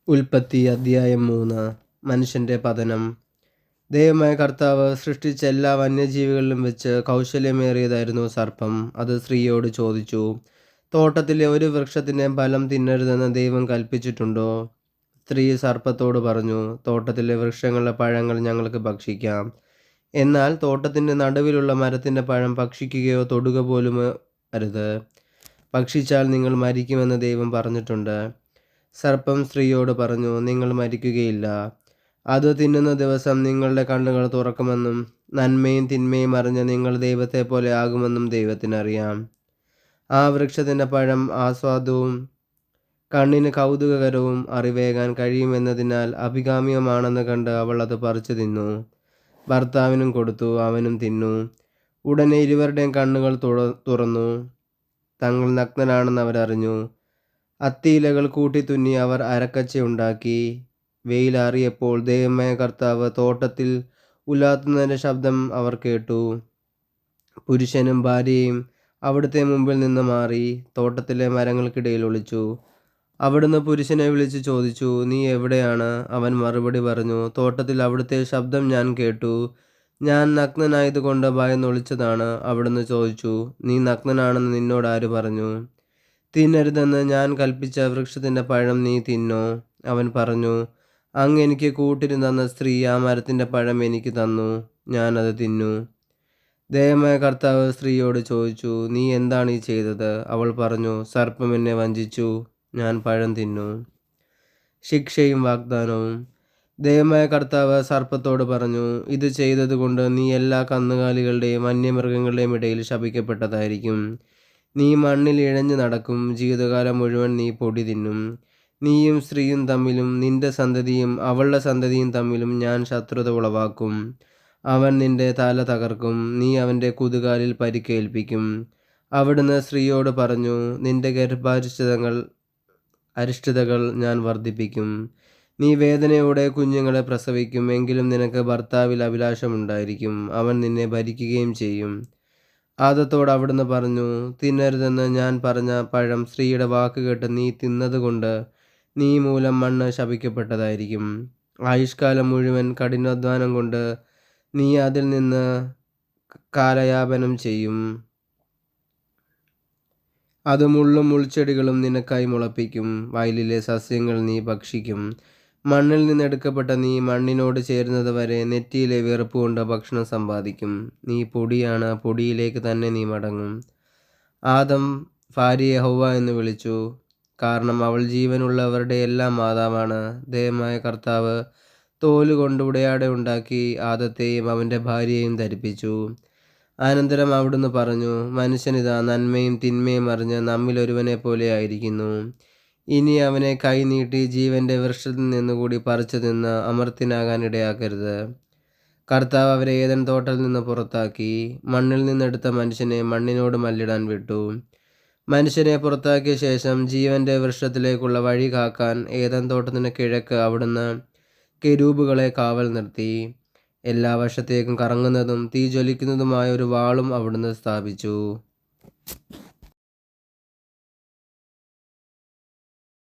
ഉൽപ്പത്തി അധ്യായം 3. മനുഷ്യൻ്റെ പതനം. ദൈവമായ കർത്താവ് സൃഷ്ടിച്ച എല്ലാ വന്യജീവികളിലും വെച്ച് കൗശല്യമേറിയതായിരുന്നു സർപ്പം. അത് സ്ത്രീയോട് ചോദിച്ചു, തോട്ടത്തിലെ ഒരു വൃക്ഷത്തിൻ്റെ ഫലം തിന്നരുതെന്ന് ദൈവം കൽപ്പിച്ചിട്ടുണ്ടോ? സ്ത്രീ സർപ്പത്തോട് പറഞ്ഞു, തോട്ടത്തിലെ വൃക്ഷങ്ങളുടെ പഴങ്ങൾ ഞങ്ങൾക്ക് ഭക്ഷിക്കാം, എന്നാൽ തോട്ടത്തിൻ്റെ നടുവിലുള്ള മരത്തിൻ്റെ പഴം ഭക്ഷിക്കുകയോ തൊടുക പോലും അരുത്. ഭക്ഷിച്ചാൽ നിങ്ങൾ മരിക്കുമെന്ന് ദൈവം പറഞ്ഞിട്ടുണ്ട്. സർപ്പം സ്ത്രീയോട് പറഞ്ഞു, നിങ്ങൾ മരിക്കുകയില്ല. അത് തിന്നുന്ന ദിവസം നിങ്ങളുടെ കണ്ണുകൾ തുറക്കുമെന്നും നന്മയും തിന്മയും അറിഞ്ഞ് നിങ്ങൾ ദൈവത്തെ പോലെ ആകുമെന്നും ദൈവത്തിനറിയാം. ആ വൃക്ഷത്തിൻ്റെ പഴം ആസ്വാദവും കണ്ണിന് കൗതുകകരവും അറിവേകാൻ കഴിയുമെന്നതിനാൽ അഭികാമ്യമാണെന്ന് കണ്ട് അവൾ അത് പറിച്ചു തിന്നു. ഭർത്താവിനും കൊടുത്തു, അവനും തിന്നു. ഉടനെ ഇരുവരുടെയും കണ്ണുകൾ തുറന്നു. തങ്ങൾ നഗ്നരാണെന്ന് അവരറിഞ്ഞു. അത്തിയിലകൾ കൂട്ടിത്തുന്നി അവർ അരക്കച്ച ഉണ്ടാക്കി. വെയിലാറിയപ്പോൾ ദൈവമായ കർത്താവ് തോട്ടത്തിൽ ഉലാത്തുന്നതിൻ്റെ ശബ്ദം അവർ കേട്ടു. പുരുഷനും ഭാര്യയും അവിടുത്തെ മുമ്പിൽ നിന്ന് മാറി തോട്ടത്തിലെ മരങ്ങൾക്കിടയിൽ ഒളിച്ചു. അവിടുന്ന് പുരുഷനെ വിളിച്ച് ചോദിച്ചു, നീ എവിടെയാണ്? അവൻ മറുപടി പറഞ്ഞു, തോട്ടത്തിൽ അവിടുത്തെ ശബ്ദം ഞാൻ കേട്ടു. ഞാൻ നഗ്നനായതുകൊണ്ട് ഭയന്നൊളിച്ചതാണ്. അവിടുന്ന് ചോദിച്ചു, നീ നഗ്നനാണെന്ന് നിന്നോട് ആര് പറഞ്ഞു? തിന്നരുതെന്ന് ഞാൻ കൽപ്പിച്ച വൃക്ഷത്തിൻ്റെ പഴം നീ തിന്നോ? അവൻ പറഞ്ഞു, അങ്ങ് എനിക്ക് കൂട്ടിന് തന്ന സ്ത്രീ ആ മരത്തിൻ്റെ പഴം എനിക്ക് തന്നു, ഞാനത് തിന്നു. ദൈവമായ കർത്താവ് സ്ത്രീയോട് ചോദിച്ചു, നീ എന്താണ് ഈ ചെയ്തത്? അവൾ പറഞ്ഞു, സർപ്പം എന്നെ വഞ്ചിച്ചു, ഞാൻ പഴം തിന്നു. ശിക്ഷയും വാഗ്ദാനവും. ദൈവമായ കർത്താവ് സർപ്പത്തോട് പറഞ്ഞു, ഇത് ചെയ്തതുകൊണ്ട് നീ എല്ലാ കന്നുകാലികളുടെയും വന്യമൃഗങ്ങളുടെയും ഇടയിൽ ശപിക്കപ്പെട്ടതായിരിക്കും. നീ മണ്ണിൽ ഇഴഞ്ഞു നടക്കും, ജീവിതകാലം മുഴുവൻ നീ പൊടി തിന്നും. നീയും സ്ത്രീയും തമ്മിലും നിന്റെ സന്തതിയും അവളുടെ സന്തതിയും തമ്മിലും ഞാൻ ശത്രുത ഉളവാക്കും. അവൻ നിന്റെ തല തകർക്കും, നീ അവൻ്റെ കുതുകാലിൽ പരിക്കേൽപ്പിക്കും. അവിടുന്ന് സ്ത്രീയോട് പറഞ്ഞു, നിന്റെ അരിഷ്ടതകൾ ഞാൻ വർദ്ധിപ്പിക്കും. നീ വേദനയോടെ കുഞ്ഞുങ്ങളെ പ്രസവിക്കും, എങ്കിലും നിനക്ക് ഭർത്താവിൽ അഭിലാഷമുണ്ടായിരിക്കും, അവൻ നിന്നെ ഭരിക്കുകയും ചെയ്യും. ആദത്തോട് അവിടുന്ന് പറഞ്ഞു, തിന്നരുതെന്ന് ഞാൻ പറഞ്ഞ പഴം സ്ത്രീയുടെ വാക്ക് കേട്ട് നീ തിന്നതുകൊണ്ട് നീ മൂലം മണ്ണ് ശപിക്കപ്പെട്ടതായിരിക്കും. ആയുഷ്കാലം മുഴുവൻ കഠിനാധ്വാനം കൊണ്ട് നീ അതിൽ നിന്ന് കാലയാപനം ചെയ്യും. അത് മുള്ളും മുൾച്ചെടികളും നിനക്കായി മുളപ്പിക്കും. വയലിലെ സസ്യങ്ങൾ നീ ഭക്ഷിക്കും. മണ്ണിൽ നിന്നെടുക്കപ്പെട്ട നീ മണ്ണിനോട് ചേരുന്നത് വരെ നെറ്റിയിലെ വിയർപ്പ് കൊണ്ട് ഭക്ഷണം സമ്പാദിക്കും. നീ പൊടിയാണ്, പൊടിയിലേക്ക് തന്നെ നീ മടങ്ങും. ആദം ഭാര്യയെ ഹൗവ എന്ന് വിളിച്ചു, കാരണം അവൾ ജീവനുള്ളവരുടെ എല്ലാം മാതാവാണ്. ദൈവമായ കർത്താവ് തോലുകൊണ്ട് ഉടയാട ഉണ്ടാക്കി ആദത്തെയും അവൻ്റെ ഭാര്യയെയും ധരിപ്പിച്ചു. അനന്തരം അവിടുന്ന് പറഞ്ഞു, മനുഷ്യനിതാ നന്മയും തിന്മയും അറിഞ്ഞ് നമ്മിലൊരുവനെ പോലെ ആയിരിക്കുന്നു. ഇനി അവനെ കൈ നീട്ടി ജീവൻ്റെ വൃക്ഷത്തിൽ നിന്നുകൂടി പറിച്ചു നിന്ന് അമർത്യനാകാൻ ഇടയാക്കരുത്. കർത്താവ് അവരെ ഏദൻ തോട്ടത്തിൽ നിന്ന് പുറത്താക്കി. മണ്ണിൽ നിന്നെടുത്ത മനുഷ്യനെ മണ്ണിനോട് മല്ലിടാൻ വിട്ടു. മനുഷ്യനെ പുറത്താക്കിയ ശേഷം ജീവൻ്റെ വൃക്ഷത്തിലേക്കുള്ള വഴി കാക്കാൻ ഏദൻ തോട്ടത്തിന് കിഴക്ക് അവിടുന്ന് കെരൂബുകളെ കാവൽ നിർത്തി. എല്ലാ വശത്തേക്കും കറങ്ങുന്നതും തീ ജ്വലിക്കുന്നതുമായ ഒരു വാളും അവിടുന്ന് സ്ഥാപിച്ചു.